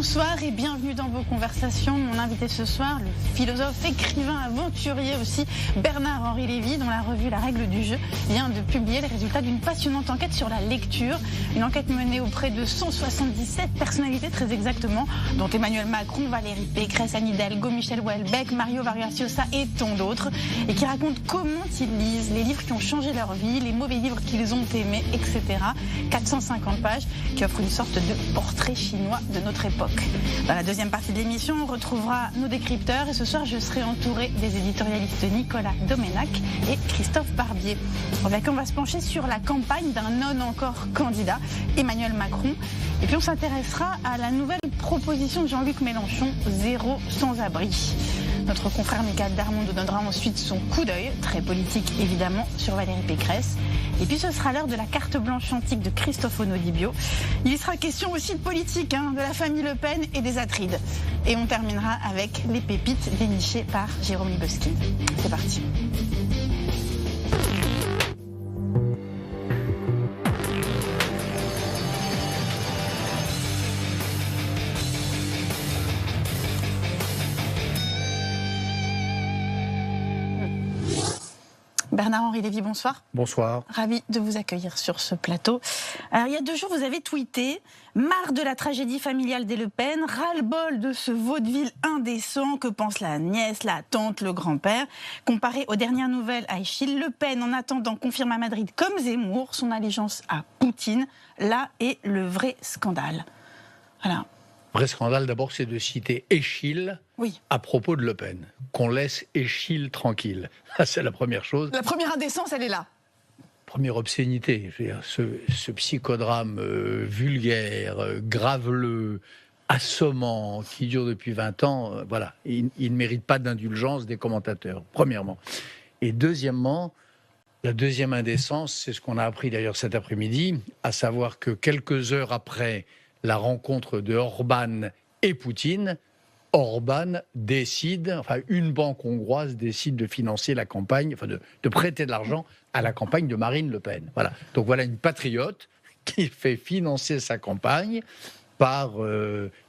Bonsoir et bienvenue dans vos conversations. Mon invité ce soir, le philosophe, écrivain, aventurier aussi, Bernard-Henri Lévy, dont la revue La Règle du Jeu vient de publier les résultats d'une passionnante enquête sur la lecture. Une enquête menée auprès de 177 personnalités très exactement, dont Emmanuel Macron, Valérie Pécresse, Anne Hidalgo, Michel Houellebecq, Mario Vargas Llosa et tant d'autres, et qui racontent comment ils lisent, les livres qui ont changé leur vie, les mauvais livres qu'ils ont aimés, etc. 450 pages qui offrent une sorte de portrait chinois de notre époque. Dans la deuxième partie de l'émission, on retrouvera nos décrypteurs et ce soir, je serai entourée des éditorialistes Nicolas Domenac et Christophe Barbier. Avec eux, on va se pencher sur la campagne d'un non encore candidat, Emmanuel Macron. Et puis on s'intéressera à la nouvelle proposition de Jean-Luc Mélenchon, zéro sans-abri. Notre confrère Michael Darmon donnera ensuite son coup d'œil, très politique évidemment, sur Valérie Pécresse. Et puis ce sera l'heure de la carte blanche antique de Christophe Onodibio. Il y sera question aussi de politique, de la famille Le Pen et des Atrides. Et on terminera avec les pépites dénichées par Jérôme Libeskind. C'est parti. Bernard-Henri Lévy, bonsoir. Bonsoir. Ravi de vous accueillir sur ce plateau. Alors, il y a 2 jours, vous avez tweeté « Marre de la tragédie familiale des Le Pen, ras-le-bol de ce vaudeville indécent, que pense la nièce, la tante, le grand-père ?» Comparé aux dernières nouvelles à Échille, Le Pen, en attendant, confirme à Madrid, comme Zemmour, son allégeance à Poutine. Là est le vrai scandale. Voilà. Le vrai scandale, d'abord, c'est de citer Échille à propos de Le Pen. Qu'on laisse Échille tranquille. C'est la première chose. La première indécence, elle est là. Première obscénité. Je veux dire, ce psychodrame vulgaire, graveleux, assommant, qui dure depuis 20 ans, voilà. Il ne mérite pas d'indulgence des commentateurs, premièrement. Et deuxièmement, la deuxième indécence, c'est ce qu'on a appris d'ailleurs cet après-midi, à savoir que quelques heures après la rencontre de Orban et Poutine, Orban décide, enfin une banque hongroise décide de financer la campagne, enfin de prêter de l'argent à la campagne de Marine Le Pen. Voilà. Donc voilà une patriote qui fait financer sa campagne par,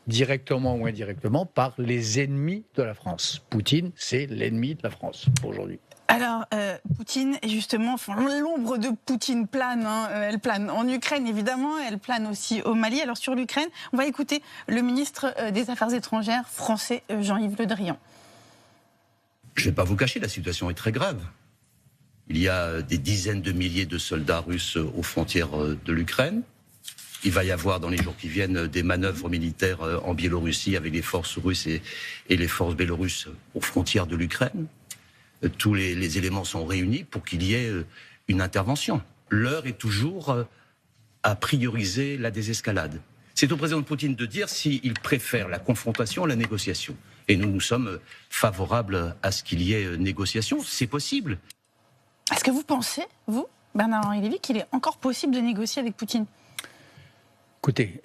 directement ou indirectement, par les ennemis de la France. Poutine, c'est l'ennemi de la France aujourd'hui. Alors, Poutine, justement, l'ombre de Poutine plane, elle plane en Ukraine évidemment, elle plane aussi au Mali. Alors sur l'Ukraine, on va écouter le ministre des Affaires étrangères français, Jean-Yves Le Drian. Je ne vais pas vous cacher, la situation est très grave. Il y a des dizaines de milliers de soldats russes aux frontières de l'Ukraine. Il va y avoir dans les jours qui viennent des manœuvres militaires en Biélorussie avec les forces russes et les forces bélarusses aux frontières de l'Ukraine. Tous les éléments sont réunis pour qu'il y ait une intervention. L'heure est toujours à prioriser la désescalade. C'est au président Poutine de dire s'il préfère la confrontation à la négociation. Et nous sommes favorables à ce qu'il y ait négociation. C'est possible. Est-ce que vous pensez, vous, Bernard-Henri Lévy, qu'il est encore possible de négocier avec Poutine ? Écoutez,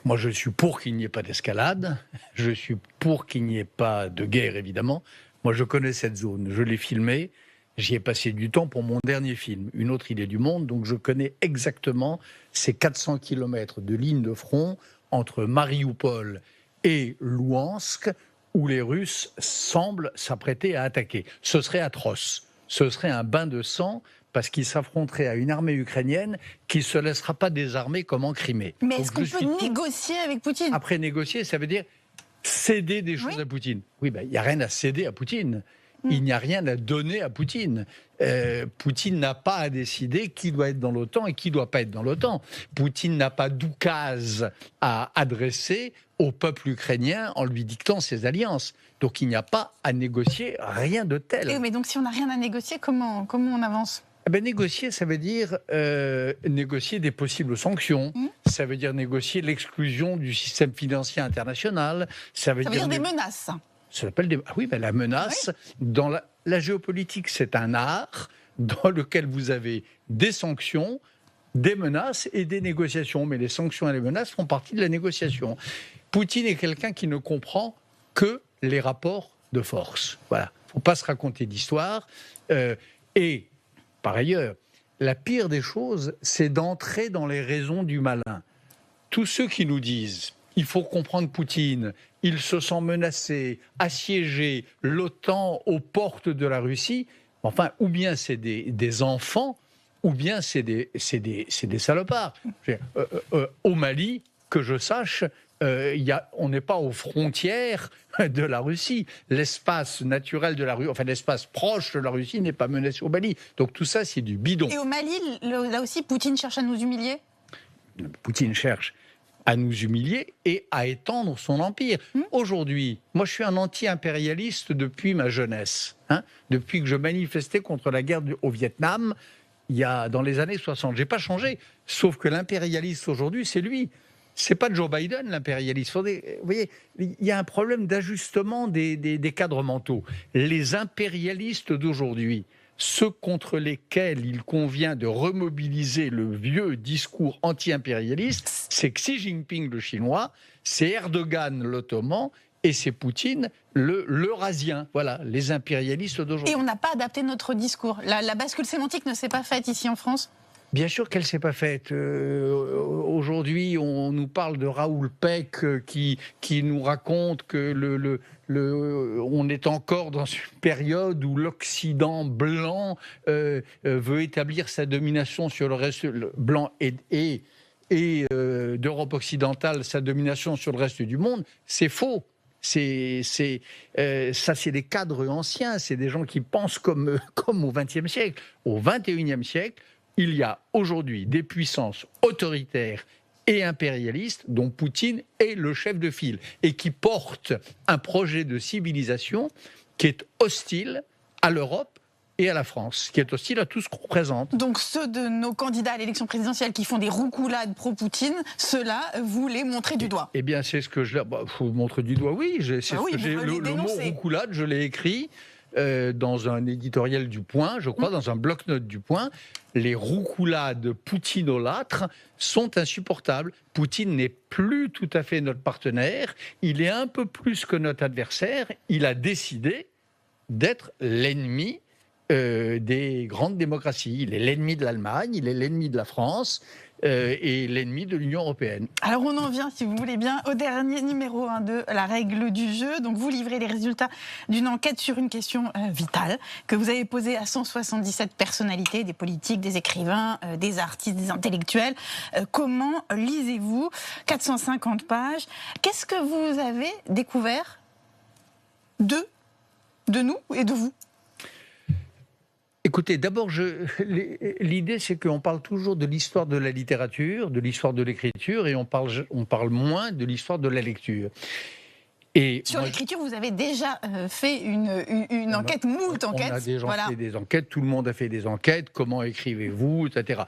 moi je suis pour qu'il n'y ait pas d'escalade, je suis pour qu'il n'y ait pas de guerre évidemment. Moi, je connais cette zone, je l'ai filmée, j'y ai passé du temps pour mon dernier film, Une autre idée du monde, donc je connais exactement ces 400 kilomètres de ligne de front entre Marioupol et Louhansk, où les Russes semblent s'apprêter à attaquer. Ce serait atroce, ce serait un bain de sang, parce qu'ils s'affronteraient à une armée ukrainienne qui ne se laissera pas désarmer comme en Crimée. Mais est-ce qu'on peut négocier avec Poutine ? Après négocier, ça veut dire céder des choses à Poutine. Oui, il n'y a rien à céder à Poutine. Il n'y a rien à donner à Poutine. Poutine n'a pas à décider qui doit être dans l'OTAN et qui ne doit pas être dans l'OTAN. Poutine n'a pas d'oukase à adresser au peuple ukrainien en lui dictant ses alliances. Donc il n'y a pas à négocier rien de tel. Mais donc si on n'a rien à négocier, comment on avance ? Négocier, ça veut dire négocier des possibles sanctions. Ça veut dire négocier l'exclusion du système financier international. Ça veut dire des menaces. Ça s'appelle des... Ah oui, la menace. Oui. Dans la géopolitique, c'est un art dans lequel vous avez des sanctions, des menaces et des négociations. Mais les sanctions et les menaces font partie de la négociation. Poutine est quelqu'un qui ne comprend que les rapports de force. Voilà. Il ne faut pas se raconter d'histoire. Et par ailleurs, la pire des choses, c'est d'entrer dans les raisons du malin. Tous ceux qui nous disent Il faut comprendre Poutine. Il se sent menacé, assiégé, l'OTAN aux portes de la Russie. Enfin, ou bien c'est des enfants, ou bien c'est des salopards. Au Mali, que je sache, on n'est pas aux frontières de la Russie. L'espace naturel de la Russie, enfin l'espace proche de la Russie n'est pas menacé au Mali. Donc tout ça, c'est du bidon. Et au Mali, là aussi, Poutine cherche à nous humilier ? Poutine cherche à nous humilier et à étendre son empire. Aujourd'hui, moi je suis un anti-impérialiste depuis ma jeunesse. Depuis que je manifestais contre la guerre au Vietnam, dans les années 60. Je n'ai pas changé, sauf que l'impérialiste aujourd'hui, c'est lui. C'est pas Joe Biden, l'impérialiste. Vous voyez, il y a un problème d'ajustement des cadres mentaux. Les impérialistes d'aujourd'hui, ceux contre lesquels il convient de remobiliser le vieux discours anti-impérialiste, c'est Xi Jinping, le chinois, c'est Erdogan, l'ottoman, et c'est Poutine, l'eurasien. Voilà, les impérialistes d'aujourd'hui. Et on n'a pas adapté notre discours. La bascule sémantique ne s'est pas faite ici en France ? Bien sûr qu'elle ne s'est pas faite. Aujourd'hui, on nous parle de Raoul Peck qui nous raconte que on est encore dans une période où l'Occident blanc veut établir sa domination sur le reste blanc et d'Europe occidentale, sa domination sur le reste du monde. C'est faux. Ça, c'est des cadres anciens, c'est des gens qui pensent comme au XXe siècle. Au XXIe siècle, il y a aujourd'hui des puissances autoritaires et impérialistes dont Poutine est le chef de file et qui portent un projet de civilisation qui est hostile à l'Europe et à la France, qui est hostile à tout ce qu'on représente. Donc ceux de nos candidats à l'élection présidentielle qui font des roucoulades pro-Poutine, ceux-là, vous les montrez du doigt ? Eh bien, c'est ce que je... faut montrer du doigt, oui. Le mot roucoulade, je l'ai écrit dans un éditorial du Point, je crois, dans un bloc-notes du Point. Les roucoulades poutinolâtres sont insupportables. Poutine n'est plus tout à fait notre partenaire. Il est un peu plus que notre adversaire. Il a décidé d'être l'ennemi des grandes démocraties. Il est l'ennemi de l'Allemagne, il est l'ennemi de la France et l'ennemi de l'Union européenne. Alors on en vient, si vous voulez bien, au dernier numéro de la règle du jeu. Donc vous livrez les résultats d'une enquête sur une question vitale que vous avez posée à 177 personnalités, des politiques, des écrivains, des artistes, des intellectuels. Comment lisez-vous 450 pages. Qu'est-ce que vous avez découvert de nous et de vous ? Écoutez, d'abord, l'idée, c'est qu'on parle toujours de l'histoire de la littérature, de l'histoire de l'écriture, et on parle moins de l'histoire de la lecture. Et sur l'écriture, vous avez déjà fait une enquête, moult enquêtes. On a déjà fait des enquêtes, tout le monde a fait des enquêtes, comment écrivez-vous, etc.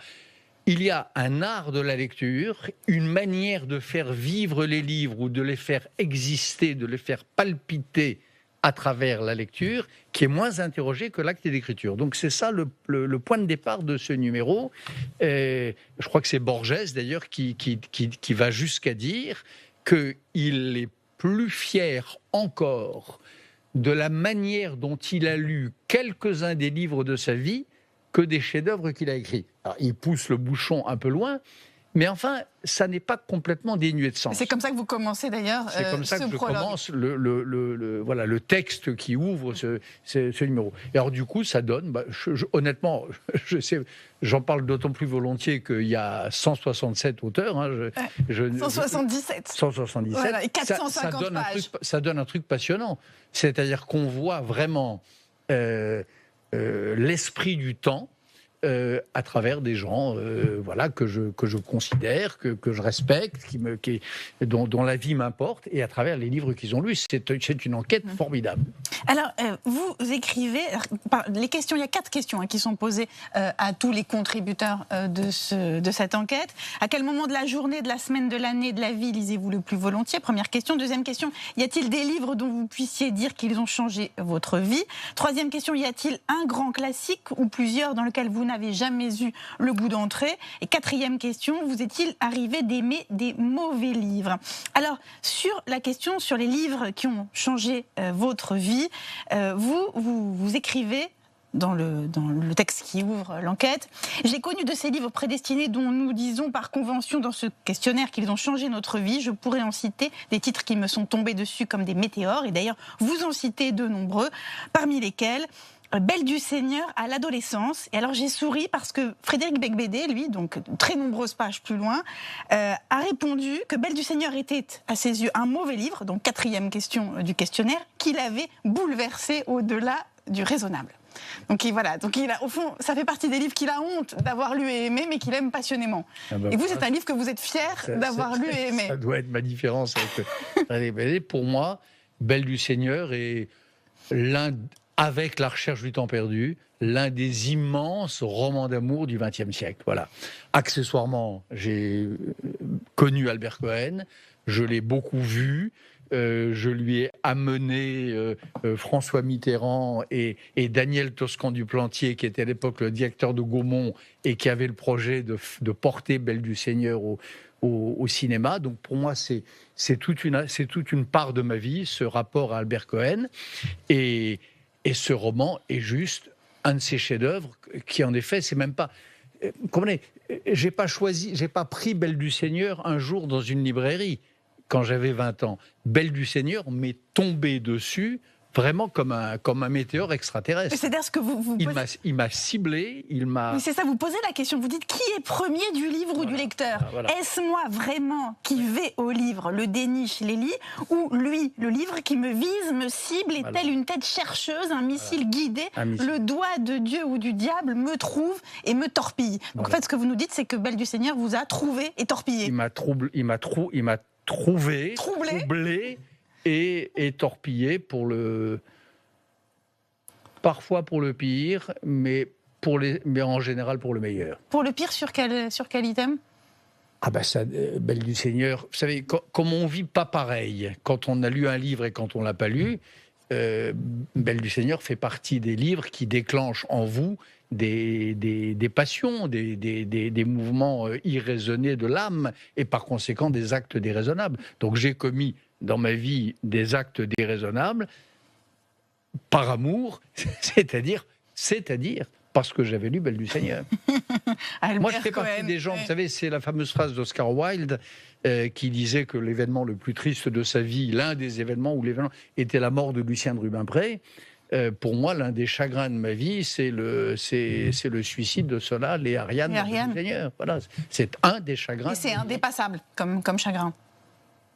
Il y a un art de la lecture, une manière de faire vivre les livres ou de les faire exister, de les faire palpiter à travers la lecture, qui est moins interrogé que l'acte d'écriture. Donc c'est ça le point de départ de ce numéro. Je crois que c'est Borges d'ailleurs qui va jusqu'à dire qu'il est plus fier encore de la manière dont il a lu quelques-uns des livres de sa vie que des chefs-d'œuvre qu'il a écrits. Alors, il pousse le bouchon un peu loin, mais enfin, ça n'est pas complètement dénué de sens. C'est comme ça que vous commencez d'ailleurs ce prologue. C'est comme ça que je commence le texte qui ouvre ce numéro. Et alors du coup, ça donne, honnêtement, j'en parle d'autant plus volontiers qu'il y a 167 auteurs. 177. 177. Voilà, et 450 pages. Ça donne un truc passionnant. C'est-à-dire qu'on voit vraiment l'esprit du temps, à travers des gens que je considère, que je respecte, dont la vie m'importe, et à travers les livres qu'ils ont lus. C'est une enquête formidable. Alors, vous écrivez, il y a 4 questions qui sont posées à tous les contributeurs de cette enquête. À quel moment de la journée, de la semaine, de l'année, de la vie lisez-vous le plus volontiers ? Première question. Deuxième question, y a-t-il des livres dont vous puissiez dire qu'ils ont changé votre vie ? Troisième question, y a-t-il un grand classique ou plusieurs dans lequel vous n'avez jamais eu le goût d'entrer ? Et quatrième question, vous est-il arrivé d'aimer des mauvais livres ? Alors, sur la question sur les livres qui ont changé votre vie, vous écrivez dans le texte qui ouvre l'enquête. J'ai connu de ces livres prédestinés dont nous disons par convention dans ce questionnaire qu'ils ont changé notre vie. Je pourrais en citer des titres qui me sont tombés dessus comme des météores. Et d'ailleurs, vous en citez de nombreux, parmi lesquels Belle du Seigneur à l'adolescence. Et alors j'ai souri parce que Frédéric Beigbeder, lui, donc très nombreuses pages plus loin, a répondu que Belle du Seigneur était à ses yeux un mauvais livre, donc 4e question du questionnaire, qu'il avait bouleversé au-delà du raisonnable. Donc voilà, donc au fond, ça fait partie des livres qu'il a honte d'avoir lu et aimé, mais qu'il aime passionnément. Et vous, c'est un livre que vous êtes fier d'avoir lu et aimé. Ça doit être ma différence avec Beigbeder. Pour moi, Belle du Seigneur est avec La Recherche du temps perdu, l'un des immenses romans d'amour du XXe siècle. Voilà. Accessoirement, j'ai connu Albert Cohen, je l'ai beaucoup vu, je lui ai amené François Mitterrand et Daniel Toscan du Plantier, qui était à l'époque le directeur de Gaumont et qui avait le projet de porter Belle du Seigneur au cinéma. Donc pour moi, c'est toute une part de ma vie, ce rapport à Albert Cohen. Et ce roman est juste un de ces chefs-d'œuvre qui, en effet, c'est même pas. Comprenez, j'ai pas pris Belle du Seigneur un jour dans une librairie quand j'avais 20 ans. Belle du Seigneur m'est tombé dessus vraiment comme un météore extraterrestre. C'est-à-dire ce que vous il m'a ciblé, Mais c'est ça, vous posez la question, vous dites qui est premier du livre ou du lecteur ? Voilà. Est-ce moi vraiment qui vais au livre, le déniche, les lit, ou lui, le livre qui me vise, me cible, et telle une tête chercheuse, un missile guidé, le doigt de Dieu ou du diable me trouve et me torpille. Donc en fait, ce que vous nous dites, c'est que Belle du Seigneur vous a trouvé et torpillé. Il m'a trouvé, troublé et torpillé parfois pour le pire, mais en général pour le meilleur. Pour le pire, sur quel item ? Ah ben ça, Belle du Seigneur, vous savez, comme on vit pas pareil, quand on a lu un livre et quand on l'a pas lu, Belle du Seigneur fait partie des livres qui déclenchent en vous des passions, des mouvements irraisonnés de l'âme et par conséquent des actes déraisonnables. Donc j'ai commis dans ma vie des actes déraisonnables par amour, c'est-à-dire parce que j'avais lu Belle du Seigneur. Moi, je fais partie des gens, vous savez, c'est la fameuse phrase d'Oscar Wilde qui disait que l'événement le plus triste de sa vie, l'un des événements où l'événement était la mort de Lucien de Rubempré. Pour moi, l'un des chagrins de ma vie, c'est le suicide de Solal et Ariane du Seigneur. Voilà, c'est un des chagrins. Et c'est indépassable comme chagrin.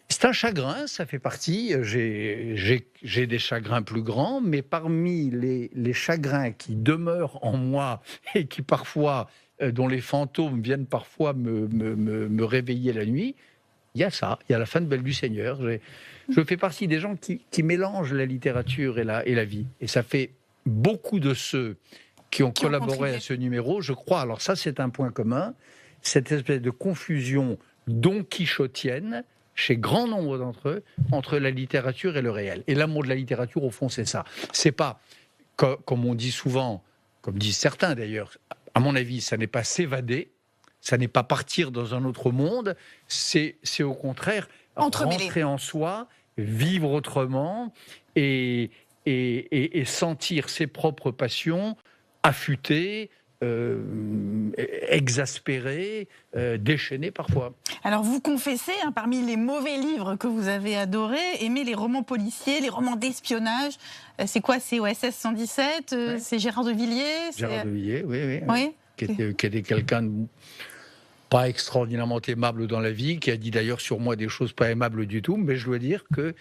C'est un chagrin, ça fait partie. J'ai des chagrins plus grands, mais parmi les chagrins qui demeurent en moi et qui parfois, dont les fantômes viennent parfois me réveiller la nuit, il y a ça. Il y a la fin de Belle du Seigneur. Je fais partie des gens qui mélangent la littérature et la vie. Et ça fait beaucoup de ceux qui ont collaboré à ce numéro, je crois. Alors ça, c'est un point commun. Cette espèce de confusion don-quichotienne chez grand nombre d'entre eux, entre la littérature et le réel. Et l'amour de la littérature, au fond, c'est ça. C'est pas, comme on dit souvent, comme disent certains d'ailleurs, à mon avis, ça n'est pas s'évader, ça n'est pas partir dans un autre monde, c'est au contraire rentrer en soi, vivre autrement et sentir ses propres passions affûtées, exaspéré, déchaîné parfois. Alors vous confessez, parmi les mauvais livres que vous avez adorés, aimer les romans policiers, les romans d'espionnage. C'est quoi ? C'est OSS 117 C'est Gérard de Villiers Gérard de Villiers, oui. Qui était quelqu'un de pas extraordinairement aimable dans la vie, qui a dit d'ailleurs sur moi des choses pas aimables du tout, mais je dois dire que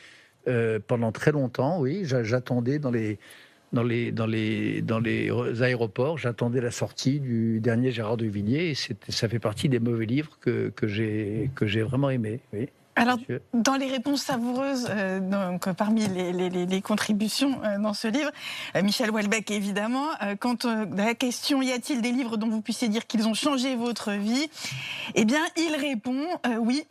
pendant très longtemps, oui, j'attendais dans les aéroports, j'attendais la sortie du dernier Gérard de Villiers, et ça fait partie des mauvais livres que j'ai vraiment aimés. Oui. Alors, dans les réponses savoureuses, donc, parmi les contributions dans ce livre, Michel Houellebecq, évidemment, quand la question « Y a-t-il des livres dont vous puissiez dire qu'ils ont changé votre vie ?» Eh bien, il répond oui,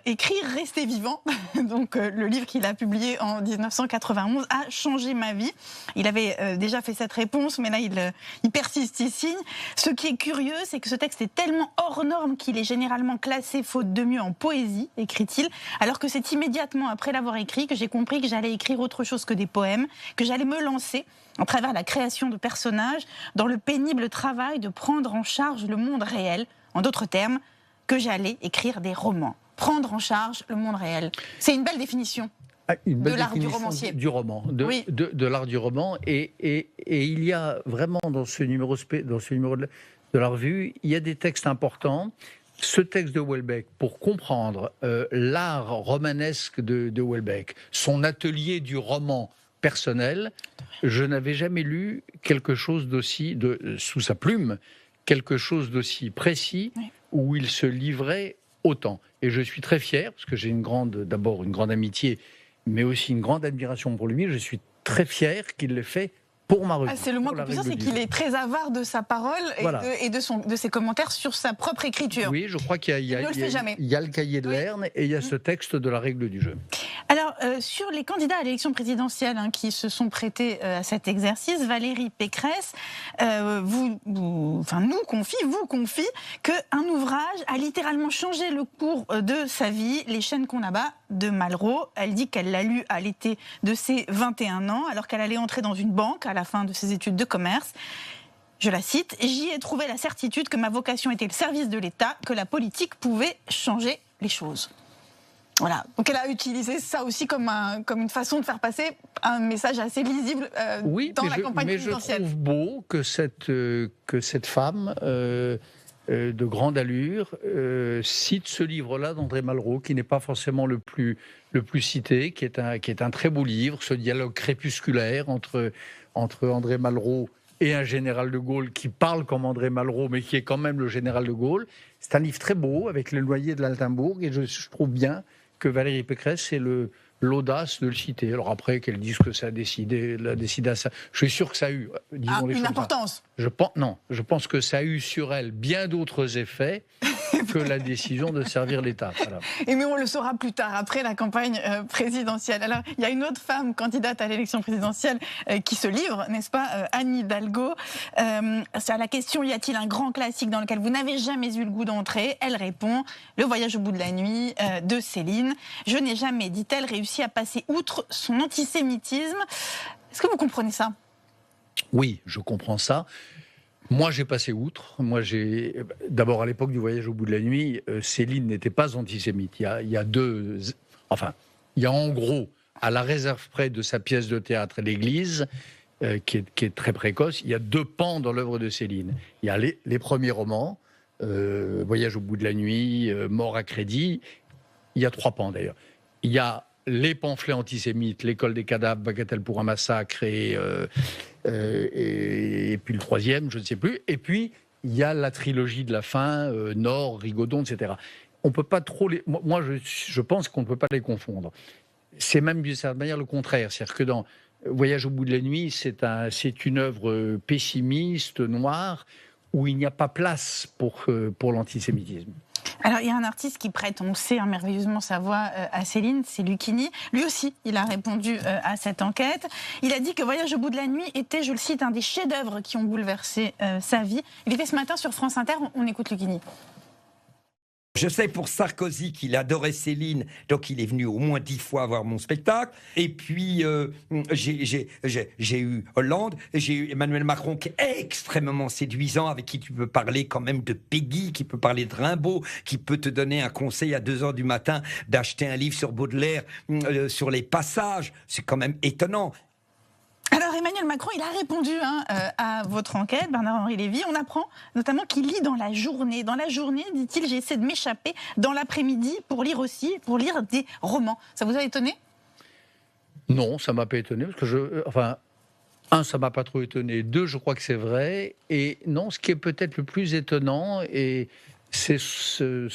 écrire, rester vivant. Donc, le livre qu'il a publié en 1991 a changé ma vie. Il avait déjà fait cette réponse, mais là, il persiste, il signe. Ce qui est curieux, c'est que ce texte est tellement hors norme qu'il est généralement classé, faute de mieux, en poésie, écrit-il. difficile, alors que c'est immédiatement après l'avoir écrit que j'ai compris que j'allais écrire autre chose que des poèmes, que j'allais me lancer à travers la création de personnages dans le pénible travail de prendre en charge le monde réel. En d'autres termes, que j'allais écrire des romans. Prendre en charge le monde réel. C'est une belle définition. Une belle de l'art du définition romancier. Du roman, Oui. de l'art du roman. Et il y a vraiment dans ce numéro de la revue, il y a des textes importants. Ce texte de Houellebecq, pour comprendre l'art romanesque de Houellebecq, son atelier du roman personnel, je n'avais jamais lu quelque chose d'aussi, sous sa plume, quelque chose d'aussi précis, Oui. où il se livrait autant. Et je suis très fier, parce que j'ai d'abord une grande amitié, mais aussi une grande admiration pour lui. Je suis très fier qu'il l'ait fait pour ma revue. C'est le moins qu'on puisse dire, c'est qu'il est très avare de sa parole Voilà. et de ses commentaires sur sa propre écriture. Oui, je crois qu'il y a le cahier de Lerne et il y a ce texte de la règle du jeu. Alors, sur les candidats à l'élection présidentielle qui se sont prêtés à cet exercice, Valérie Pécresse vous confie qu'un ouvrage a littéralement changé le cours de sa vie, Les chaînes qu'on abat de Malraux. Elle dit qu'elle l'a lu à l'été de ses 21 ans, alors qu'elle allait entrer dans une banque à la fin de ses études de commerce. Je la cite, « J'y ai trouvé la certitude que ma vocation était le service de l'État, que la politique pouvait changer les choses. » Voilà. Donc elle a utilisé ça aussi comme une façon de faire passer un message assez lisible dans la campagne présidentielle. Mais je trouve beau que cette femme de grande allure cite ce livre-là d'André Malraux, qui n'est pas forcément le plus cité, qui est un très beau livre, ce dialogue crépusculaire entre André Malraux et un général de Gaulle qui parle comme André Malraux, mais qui est quand même le général de Gaulle. C'est un livre très beau, avec les noyers de l'Altenbourg, et je trouve bien que Valérie Pécresse ait l'audace de le citer. Alors après, qu'elle dise que ça a décidé à ça. Je suis sûr que ça a eu, disons les choses. Une importance. Je pense que ça a eu sur elle bien d'autres effets que la décision de servir l'État. Voilà. Mais on le saura plus tard, après la campagne présidentielle. Alors, il y a une autre femme candidate à l'élection présidentielle qui se livre, n'est-ce pas, Anne Hidalgo. À la question « Y a-t-il un grand classique dans lequel vous n'avez jamais eu le goût d'entrer ?» Elle répond « Le voyage au bout de la nuit de Céline. Je n'ai jamais, dit-elle, réussi à passer outre son antisémitisme. » Est-ce que vous comprenez ça ? Oui, je comprends ça. Moi, j'ai passé outre. D'abord, à l'époque du voyage au bout de la nuit, Céline n'était pas antisémite. Il y a en gros, à la réserve près de sa pièce de théâtre, l'église, qui est très précoce, il y a deux pans dans l'œuvre de Céline. Il y a les premiers romans, Voyage au bout de la nuit, Mort à crédit. Il y a trois pans d'ailleurs. Il y a les pamphlets antisémites, l'école des cadavres, Bagatelle pour un massacre et puis le troisième, je ne sais plus. Et puis, il y a la trilogie de la fin, Nord, Rigaudon, etc. On peut pas trop moi, je pense qu'on ne peut pas les confondre. C'est même d'une certaine manière le contraire. C'est-à-dire que dans Voyage au bout de la nuit, c'est une œuvre pessimiste, noire, où il n'y a pas place pour l'antisémitisme. Alors, il y a un artiste qui prête, on le sait, merveilleusement sa voix à Céline, c'est Lucchini. Lui aussi, il a répondu à cette enquête. Il a dit que Voyage au bout de la nuit était, je le cite, un des chefs-d'œuvre qui ont bouleversé sa vie. Il était ce matin sur France Inter, on écoute Lucchini. Je sais pour Sarkozy qu'il adorait Céline, donc il est venu au moins 10 fois voir mon spectacle. Et puis, j'ai eu Hollande, j'ai eu Emmanuel Macron qui est extrêmement séduisant, avec qui tu peux parler quand même de Peggy, qui peut parler de Rimbaud, qui peut te donner un conseil à 2h du matin d'acheter un livre sur Baudelaire, sur les passages. C'est quand même étonnant. Alors Emmanuel Macron, il a répondu à votre enquête, Bernard-Henri Lévy. On apprend notamment qu'il lit dans la journée. Dans la journée, dit-il, j'essaie de m'échapper dans l'après-midi pour lire des romans. Ça vous a étonné ? Non, ça ne m'a pas étonné, parce que ça ne m'a pas trop étonné. 2, je crois que c'est vrai. Et non, ce qui est peut-être le plus étonnant, c'est son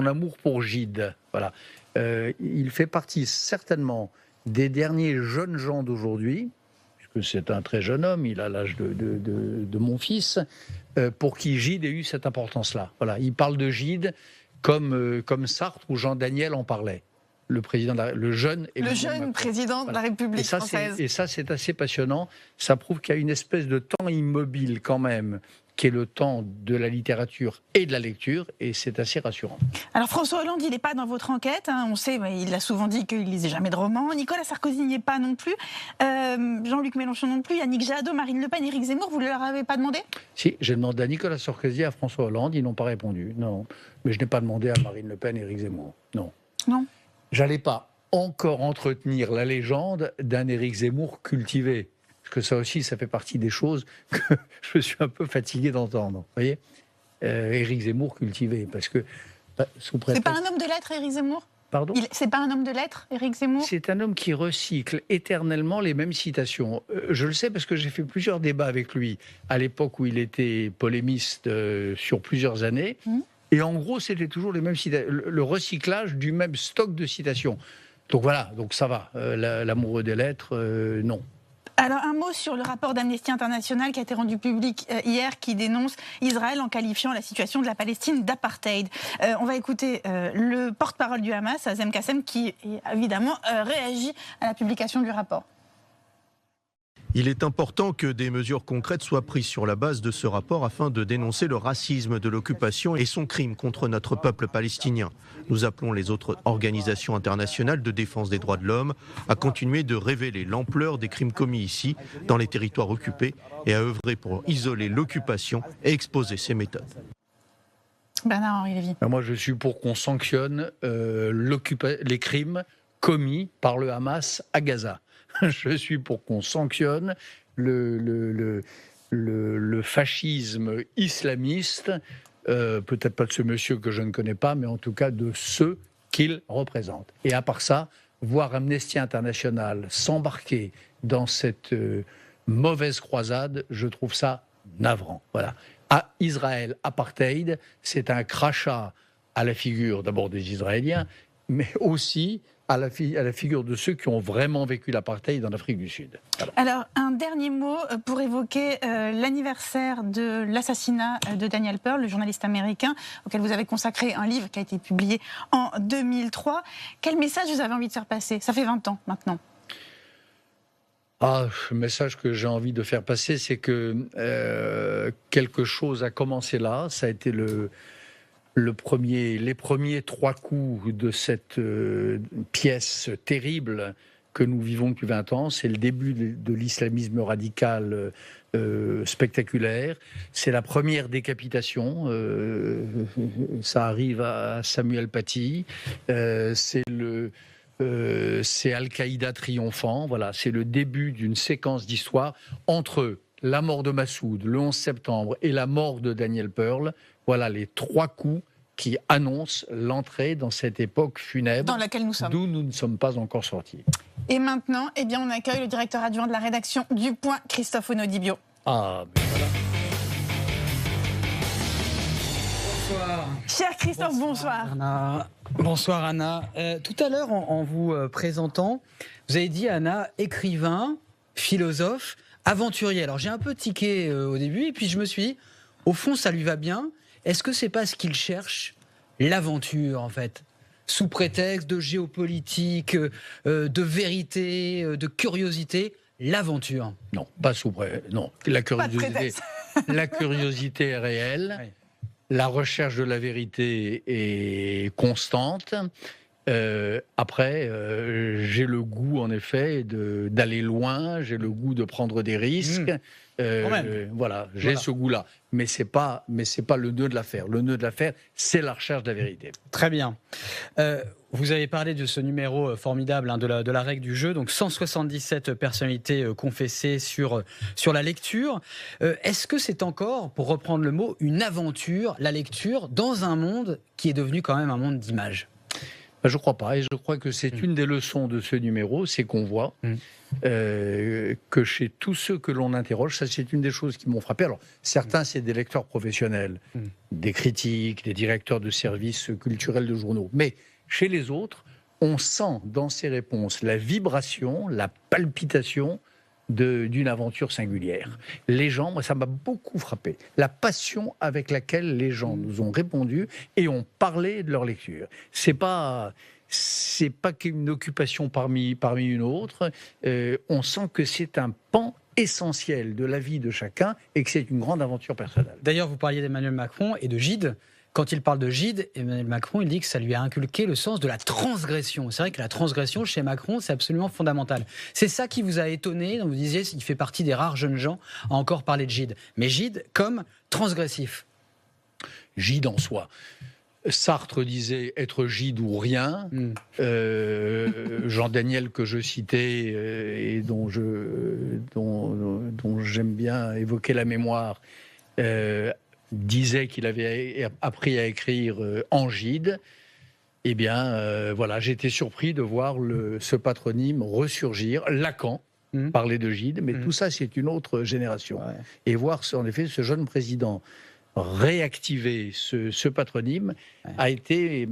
amour pour Gide. Voilà. Il fait partie certainement des derniers jeunes gens d'aujourd'hui, puisque c'est un très jeune homme, il a l'âge de mon fils, pour qui Gide ait eu cette importance-là. Voilà, il parle de Gide comme Sartre ou Jean Daniel en parlait. le jeune président de la République française. Et ça, c'est assez passionnant. Ça prouve qu'il y a une espèce de temps immobile quand même, qui est le temps de la littérature et de la lecture, et c'est assez rassurant. Alors François Hollande, il n'est pas dans votre enquête, hein, on sait, il a souvent dit qu'il lisait jamais de romans. Nicolas Sarkozy n'y est pas non plus, Jean-Luc Mélenchon non plus, Yannick Jadot, Marine Le Pen, Éric Zemmour, vous ne leur avez pas demandé? Si, j'ai demandé à Nicolas Sarkozy et à François Hollande, ils n'ont pas répondu, non. Mais je n'ai pas demandé à Marine Le Pen et Éric Zemmour, non. Non. J'allais pas encore entretenir la légende d'un Éric Zemmour cultivé. Parce que ça aussi, ça fait partie des choses que je suis un peu fatigué d'entendre. Vous voyez, Éric Zemmour cultivé, parce que sous prétexte... C'est pas un homme de lettres, Éric Zemmour? Pardon? C'est pas un homme de lettres, Éric Zemmour? C'est un homme qui recycle éternellement les mêmes citations. Je le sais parce que j'ai fait plusieurs débats avec lui à l'époque où il était polémiste sur plusieurs années. Et en gros, c'était toujours les mêmes citations, le recyclage du même stock de citations. Donc voilà, donc ça va. L'amoureux des lettres, non. Alors un mot sur le rapport d'Amnesty International qui a été rendu public hier, qui dénonce Israël en qualifiant la situation de la Palestine d'apartheid. On va écouter le porte-parole du Hamas, Azem Kassem, qui évidemment réagit à la publication du rapport. Il est important que des mesures concrètes soient prises sur la base de ce rapport afin de dénoncer le racisme de l'occupation et son crime contre notre peuple palestinien. Nous appelons les autres organisations internationales de défense des droits de l'homme à continuer de révéler l'ampleur des crimes commis ici, dans les territoires occupés, et à œuvrer pour isoler l'occupation et exposer ses méthodes. Bernard-Henri Lévy. Moi, je suis pour qu'on sanctionne les crimes commis par le Hamas à Gaza. Je suis pour qu'on sanctionne le fascisme islamiste, peut-être pas de ce monsieur que je ne connais pas, mais en tout cas de ceux qu'il représente. Et à part ça, voir Amnesty International s'embarquer dans cette mauvaise croisade, je trouve ça navrant. Voilà. À Israël, apartheid, c'est un crachat à la figure d'abord des Israéliens, mais aussi à la figure de ceux qui ont vraiment vécu l'apartheid en Afrique du Sud. Alors, un dernier mot pour évoquer l'anniversaire de l'assassinat de Daniel Pearl, le journaliste américain, auquel vous avez consacré un livre qui a été publié en 2003. Quel message vous avez envie de faire passer? Ça fait 20 ans maintenant. Le message que j'ai envie de faire passer, c'est que quelque chose a commencé là. Ça a été les premiers 3 coups de cette pièce terrible que nous vivons depuis 20 ans. C'est le début de l'islamisme radical spectaculaire. C'est la première décapitation. Ça arrive à Samuel Paty. C'est Al-Qaïda triomphant. Voilà, c'est le début d'une séquence d'histoire entre la mort de Massoud, le 11 septembre, et la mort de Daniel Pearl. Voilà les 3 coups qui annoncent l'entrée dans cette époque funèbre dans laquelle nous sommes, d'où nous ne sommes pas encore sortis. Et maintenant, on accueille le directeur adjoint de la rédaction du Point, Christophe Onodibio. Ah, mais voilà. Bonsoir. Cher Christophe, bonsoir. Anna. Bonsoir Anna. Tout à l'heure, en vous présentant, vous avez dit Anna, écrivain, philosophe, aventurier. Alors j'ai un peu tiqué au début et puis je me suis dit, au fond ça lui va bien. Est-ce que c'est pas ce qu'il cherche, l'aventure en fait, sous prétexte de géopolitique, de vérité, de curiosité, l'aventure? Non, pas sous prétexte. Non, la curiosité est réelle. Oui. La recherche de la vérité est constante. Après, j'ai le goût, en effet, d'aller loin. J'ai le goût de prendre des risques. Voilà, j'ai ce goût-là. Mais c'est pas le nœud de l'affaire. Le nœud de l'affaire, c'est la recherche de la vérité. Très bien. Vous avez parlé de ce numéro formidable de la règle du jeu, donc 177 personnalités confessées sur la lecture. Est-ce que c'est encore, pour reprendre le mot, une aventure, la lecture, dans un monde qui est devenu quand même un monde d'images? Je ne crois pas, et je crois que c'est une des leçons de ce numéro, c'est qu'on voit que chez tous ceux que l'on interroge, ça c'est une des choses qui m'ont frappé. Alors certains c'est des lecteurs professionnels, des critiques, des directeurs de services culturels de journaux, mais chez les autres, on sent dans ces réponses la vibration, la palpitation d'une aventure singulière. Les gens, moi ça m'a beaucoup frappé, la passion avec laquelle les gens nous ont répondu et ont parlé de leur lecture. C'est pas c'est pas qu'une occupation parmi une autre. On sent que c'est un pan essentiel de la vie de chacun et que c'est une grande aventure personnelle. D'ailleurs, vous parliez d'Emmanuel Macron et de Gide. Quand il parle de Gide, Emmanuel Macron, il dit que ça lui a inculqué le sens de la transgression. C'est vrai que la transgression, chez Macron, c'est absolument fondamental. C'est ça qui vous a étonné, donc vous disiez qu'il fait partie des rares jeunes gens à encore parler de Gide. Mais Gide comme transgressif. Gide en soi. Sartre disait être Gide ou rien. Jean Daniel, que je citais et dont j'aime bien évoquer la mémoire, disait qu'il avait appris à écrire en Gide. Eh bien, voilà, j'étais surpris de voir ce patronyme ressurgir. Lacan parlait de Gide, mais tout ça, c'est une autre génération. Ouais. Et voir, en effet, ce jeune président réactiver ce patronyme a été,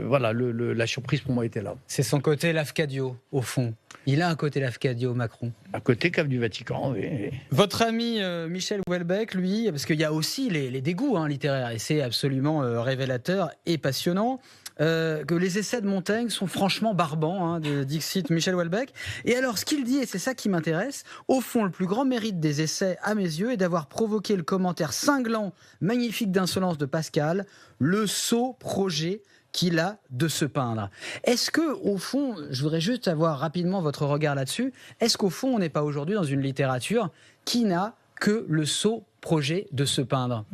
la surprise pour moi était là. C'est son côté Lafcadio, au fond. Il a un côté Lafcadio, Macron. Un côté cave du Vatican, oui. Votre ami Michel Houellebecq, lui, parce qu'il y a aussi les dégoûts littéraires, et c'est absolument révélateur et passionnant. Que les essais de Montaigne sont franchement barbants, de Dixit Michel Houellebecq. Et alors, ce qu'il dit, et c'est ça qui m'intéresse, au fond, le plus grand mérite des essais, à mes yeux, est d'avoir provoqué le commentaire cinglant, magnifique d'insolence de Pascal, le sot projet qu'il a de se peindre. Est-ce que, au fond, je voudrais juste avoir rapidement votre regard là-dessus, est-ce qu'au fond, on n'est pas aujourd'hui dans une littérature qui n'a que le sot projet de se peindre ?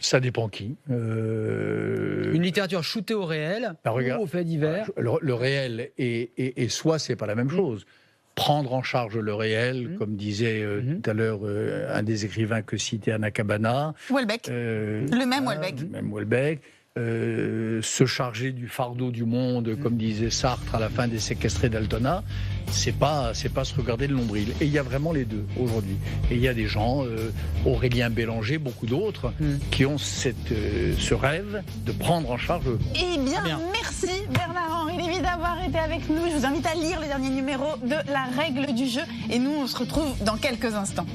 Ça dépend qui. Une littérature shootée au réel ou aux faits divers. Le réel et soi, c'est pas la même chose. Prendre en charge le réel, comme disait tout à l'heure un des écrivains que citait Anna Cabana. Houellebecq. Le même Houellebecq. Le même Houellebecq. Se charger du fardeau du monde, comme disait Sartre à la fin des Séquestrés d'Altona, c'est pas se regarder de nombril. Et il y a vraiment les deux aujourd'hui. Et il y a des gens, Aurélien Bélanger, beaucoup d'autres, qui ont ce rêve de prendre en charge. Eh bien, merci Bernard-Henri Lévy d'avoir été avec nous. Je vous invite à lire le dernier numéro de La Règle du jeu. Et nous, on se retrouve dans quelques instants.